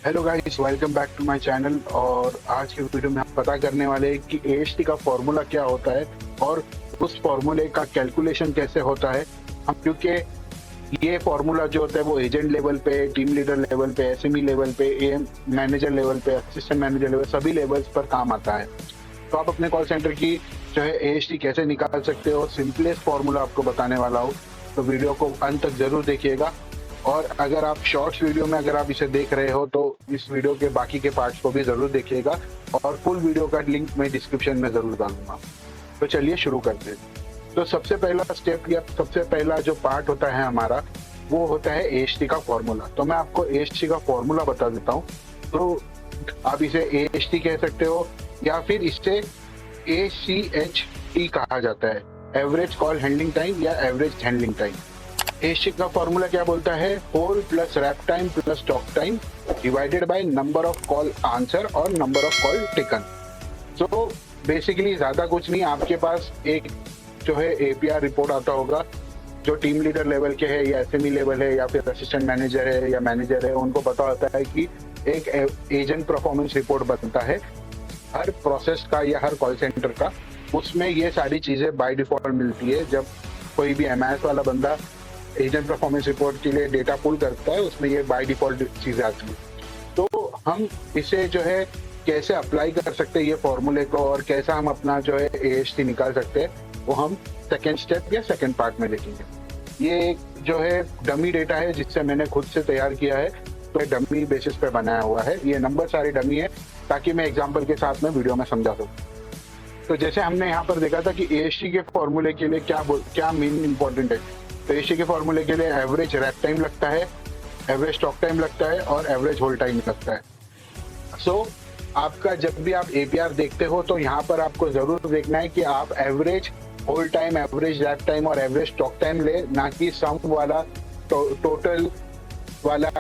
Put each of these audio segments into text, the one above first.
Hello guys, welcome back to my channel. और आज के वीडियो में हम पता करने वाले हैं कि AHT का फॉर्मूला क्या होता है और उस फॉर्मूले का कैलकुलेशन कैसे होता है। हम क्योंकि ये फॉर्मूला जो होता है वो एजेंट लेवल पे, टीम लीडर लेवल पे, SME लेवल पे, AM मैनेजर लेवल पे, असिस्टेंट मैनेजर लेवल, सभी लेवल्स पर काम आता है। तो आप अपने कॉल सेंटर की जो है AHT कैसे निकाल सकते हो, सिंपलेस्ट फॉर्मूला आपको बताने वाला हूँ। तो वीडियो को अंत तक जरूर देखिएगा। और अगर आप शॉर्ट्स वीडियो में अगर आप इसे देख रहे हो तो इस वीडियो के बाकी के पार्ट्स को भी जरूर देखिएगा और फुल वीडियो का लिंक मैं डिस्क्रिप्शन में जरूर डालूंगा। तो चलिए शुरू करते हैं। तो सबसे पहला स्टेप या सबसे पहला जो पार्ट होता है हमारा, वो होता है AHT का फॉर्मूला। तो मैं आपको AHT का फॉर्मूला बता देता हूँ। तो आप इसे AHT कह सकते हो या फिर इसे ACHT कहा जाता है, एवरेज कॉल हैंडलिंग टाइम या एवरेज हैंडलिंग टाइम। AHT का फॉर्मूला क्या बोलता है? Hold plus wrap time plus talk time divided by number of call answer और नंबर ऑफ कॉल टेकन। तो बेसिकली ज्यादा कुछ नहीं, आपके पास एक जो है APR रिपोर्ट आता होगा जो टीम लीडर लेवल के है या SME लेवल है या फिर असिस्टेंट मैनेजर है या मैनेजर है, उनको पता होता है कि एक एजेंट परफॉर्मेंस रिपोर्ट बनता है हर प्रोसेस का या हर कॉल सेंटर का। उसमें ये सारी चीजें बाय डिफॉल्ट मिलती है। जब कोई भी MIS वाला बंदा एजेंट परफॉर्मेंस रिपोर्ट के लिए डेटा पुल करता है, उसमें ये बाय डिफॉल्ट चीजें आती है। तो हम इसे जो है कैसे अप्लाई कर सकते हैं ये फॉर्मूले को, और कैसे हम अपना जो है AHT निकाल सकते हैं, वो हम सेकेंड स्टेप या सेकेंड पार्ट में देखेंगे। ये एक जो है डमी डेटा है जिससे मैंने खुद से तैयार किया है, तो डमी बेसिस पे बनाया हुआ है। ये नंबर सारे डमी है ताकि मैं एग्जाम्पल के साथ में वीडियो में समझा दूँ। तो जैसे हमने यहाँ पर देखा था कि AHT के फॉर्मूले के लिए क्या मेन इंपॉर्टेंट है। तो AHT के फॉर्मूले के लिए एवरेज रैप टाइम लगता है, एवरेज टॉक टाइम लगता है और एवरेज होल्ड टाइम लगता है। सो आपका जब भी आप APR देखते हो तो यहाँ पर आपको जरूर देखना है कि आप average hold time, average wrap time और एवरेज टॉक टाइम ले, ना कि सम वाला टोटल वाला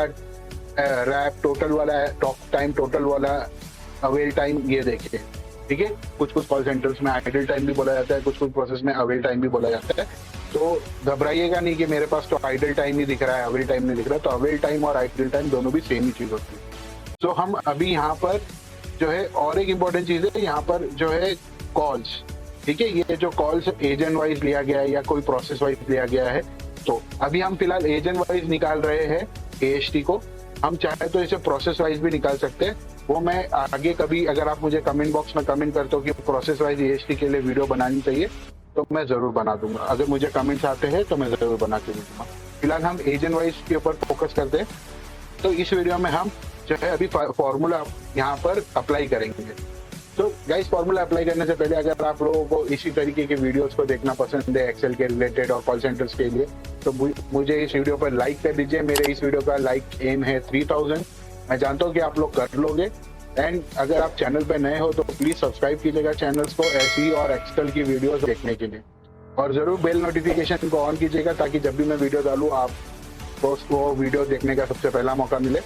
रैप, टोटल वाला टॉक टाइम, टोटल वाला अवेल टाइम ये देखिए। ठीक है, कुछ कॉल सेंटर्स में आइडल टाइम भी बोला जाता है, कुछ प्रोसेस में अवेल टाइम भी बोला जाता है। तो घबराइएगा नहीं कि मेरे पास तो आइडल टाइम ही दिख रहा है, अवेल टाइम नहीं दिख रहा। तो अवेल टाइम और आइडल टाइम दोनों भी सेम ही चीज होती है। तो हम अभी यहाँ पर जो है और एक इम्पोर्टेंट चीज है यहाँ पर जो है कॉल्स। ठीक है, ये जो कॉल्स एजेंट वाइज लिया गया है या कोई प्रोसेस वाइज लिया गया है। तो अभी हम फिलहाल एजेंट वाइज निकाल रहे हैं AHT को। हम चाहे तो इसे प्रोसेस वाइज भी निकाल सकते हैं, वो मैं आगे कभी, अगर आप मुझे कमेंट बॉक्स में कमेंट करते हो कि प्रोसेस वाइज AHT के लिए वीडियो बनानी चाहिए तो मैं जरूर बना दूंगा। अगर मुझे कमेंट्स आते हैं तो मैं जरूर बना के दूंगा। फिलहाल हम एजेंट वाइज के ऊपर फोकस करते हैं। तो इस वीडियो में हम जो है अभी फॉर्मूला यहाँ पर अप्लाई करेंगे। तो गाइस, फॉर्मूला अप्लाई करने से पहले अगर आप लोगों को इसी तरीके के वीडियोस को देखना पसंद है एक्सेल के रिलेटेड और कॉल सेंटर्स के लिए, तो मुझे इस वीडियो पर लाइक कर दीजिए। मेरे इस वीडियो का लाइक एम है 3000। मैं जानता हूँ कि आप लोग कर लोगे। एंड अगर आप चैनल पे नए हो तो प्लीज सब्सक्राइब कीजिएगा चैनल्स को ऐसी और एक्सेल की वीडियोस देखने के लिए, और जरूर बेल नोटिफिकेशन को ऑन कीजिएगा ताकि जब भी मैं वीडियो डालूँ आपको वो वीडियो देखने का सबसे पहला मौका मिले।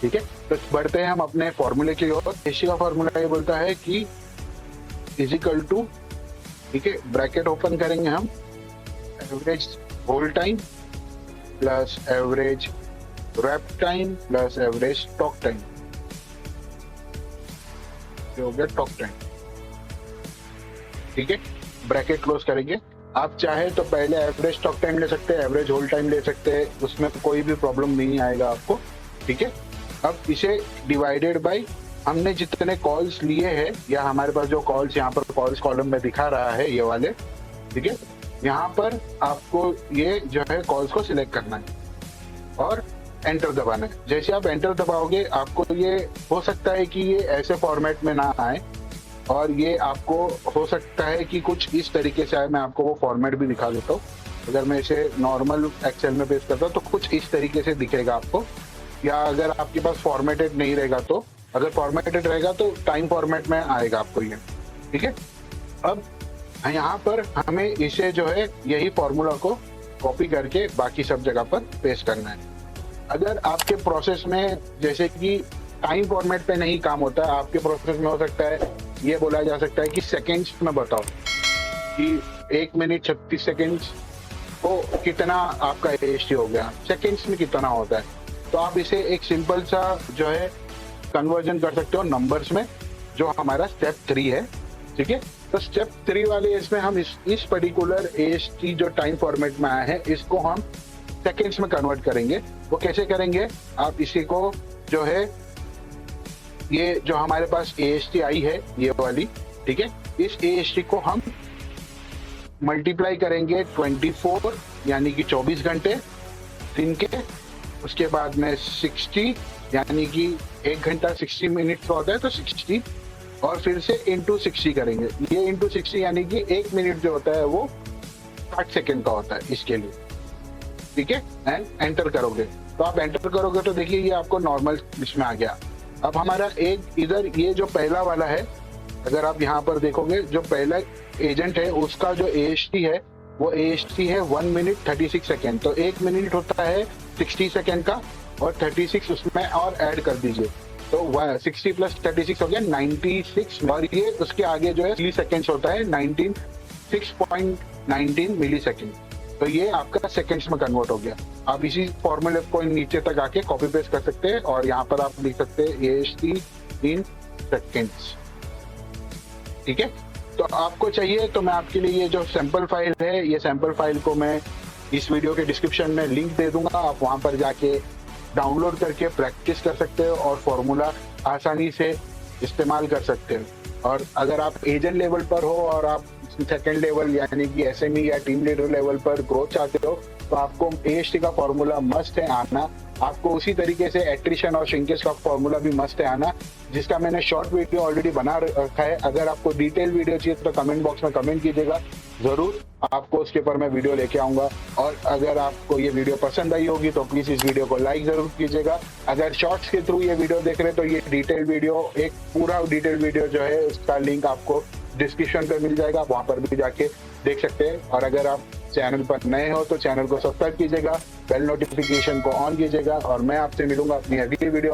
ठीक है, तो बढ़ते हैं हम अपने फॉर्मूले की ओर। AHT का फॉर्मूला ये बोलता है कि इजिकल टू, ठीक है, ब्रैकेट ओपन करेंगे हम, average hold time plus average wrap time plus average talk time, हो गया टॉक टाइम। ठीक है, ब्रैकेट क्लोज करेंगे। आप चाहे तो पहले एवरेज टॉक टाइम ले सकते हैं, एवरेज होल्ड टाइम ले सकते हैं, उसमें कोई भी प्रॉब्लम नहीं आएगा आपको। ठीक है, अब इसे डिवाइडेड बाय हमने जितने कॉल्स लिए हैं या हमारे पास जो कॉल्स यहाँ पर कॉल्स कॉलम में दिखा रहा है ये वाले। ठीक है, यहाँ पर आपको ये जो है कॉल्स को सिलेक्ट करना है और एंटर दबाना है। जैसे आप एंटर दबाओगे आपको ये हो सकता है कि ये ऐसे फॉर्मेट में ना आए, और ये आपको हो सकता है कि कुछ इस तरीके से आए। मैं आपको वो फॉर्मेट भी दिखा देता हूँ। अगर मैं इसे नॉर्मल एक्सेल में पेस्ट करता हूँ तो कुछ इस तरीके से दिखेगा आपको, या अगर आपके पास फॉर्मेटेड नहीं रहेगा तो, अगर फॉर्मेटेड रहेगा तो टाइम फॉर्मेट में आएगा आपको ये। ठीक है, अब यहाँ पर हमें इसे जो है यही फॉर्मूला को कॉपी करके बाकी सब जगह पर पेस्ट करना है। अगर आपके प्रोसेस में जैसे कि टाइम फॉर्मेट पे नहीं काम होता है, आपके प्रोसेस में हो सकता है ये बोला जा सकता है कि सेकेंड्स में बताओ कि 1 मिनट 36 सेकेंड्स को कितना आपका AHT हो गया, सेकेंड्स में कितना होता है। तो आप इसे एक सिंपल सा जो है कन्वर्जन कर सकते हो नंबर्स में, जो हमारा स्टेप 3 है। ठीक है, तो स्टेप 3 वाले इसमें हम इस पर्टिकुलर AST जो टाइम फॉर्मेट में आया है इसको हम सेकेंड्स में कन्वर्ट करेंगे। वो कैसे करेंगे, आप इसी को जो है ये जो हमारे पास AST आई है ये वाली, ठीक है, इस AST को हम मल्टीप्लाई करेंगे 24 यानी कि 24 घंटे दिन के, उसके बाद में 60 यानी कि 1 घंटा 60 मिनट का होता है तो 60, और फिर से इंटू 60 करेंगे। ये इंटू 60 यानी कि 1 मिनट जो होता है वो 60 सेकेंड का होता है इसके लिए। ठीक है, एंड एंटर करोगे, तो आप एंटर करोगे तो देखिए ये आपको नॉर्मल इसमें आ गया। अब हमारा एक इधर ये जो पहला वाला है, अगर आप यहाँ पर देखोगे जो पहला एजेंट है उसका जो AST है वो AST है 1 मिनट 36 सेकेंड। तो 1 मिनट होता है 60 सेकेंड का, और 36 उसमें और ऐड कर दीजिए, तो 60 प्लस 36 हो गया 96, और ये उसके आगे जो है मिली सेकेंड्स होता है 6.19 मिली सेकेंड। तो ये आपका सेकेंड्स में कन्वर्ट हो गया। आप इसी फॉर्मूले को नीचे तक आके कॉपी पेस्ट कर सकते हैं, और यहाँ पर आप लिख सकते हैं AST इन सेकेंड्स। ठीक है, तो आपको चाहिए तो मैं आपके लिए ये जो सैंपल फाइल है, ये सैंपल फाइल को मैं इस वीडियो के डिस्क्रिप्शन में लिंक दे दूंगा, आप वहां पर जाके डाउनलोड करके प्रैक्टिस कर सकते हो और फॉर्मूला आसानी से इस्तेमाल कर सकते हो। और अगर आप एजेंट लेवल पर हो और आप सेकेंड लेवल यानी कि SME या टीम लीडर लेवल पर ग्रोथ चाहते हो, तो आपको AST का फॉर्मूला मस्ट है आना। आपको उसी तरीके से एट्रिशन और श्रिंकेज का फॉर्मूला भी मस्ट है आना, जिसका मैंने शॉर्ट वीडियो ऑलरेडी बना रखा है। अगर आपको डिटेल वीडियो चाहिए तो कमेंट बॉक्स में कमेंट कीजिएगा, जरूर आपको उसके ऊपर मैं वीडियो लेके आऊंगा। और अगर आपको ये वीडियो पसंद आई होगी तो प्लीज इस वीडियो को लाइक जरूर कीजिएगा। अगर शॉर्ट्स के थ्रू ये वीडियो देख रहे हैं तो ये डिटेल वीडियो, एक पूरा डिटेल वीडियो जो है उसका लिंक आपको डिस्क्रिप्शन पे मिल जाएगा, वहां पर भी जाके देख सकते हैं। और अगर आप चैनल पर नए हो तो चैनल को सब्सक्राइब कीजिएगा, बेल नोटिफिकेशन को ऑन कीजिएगा, और मैं आपसे मिलूंगा अपनी अगली वीडियो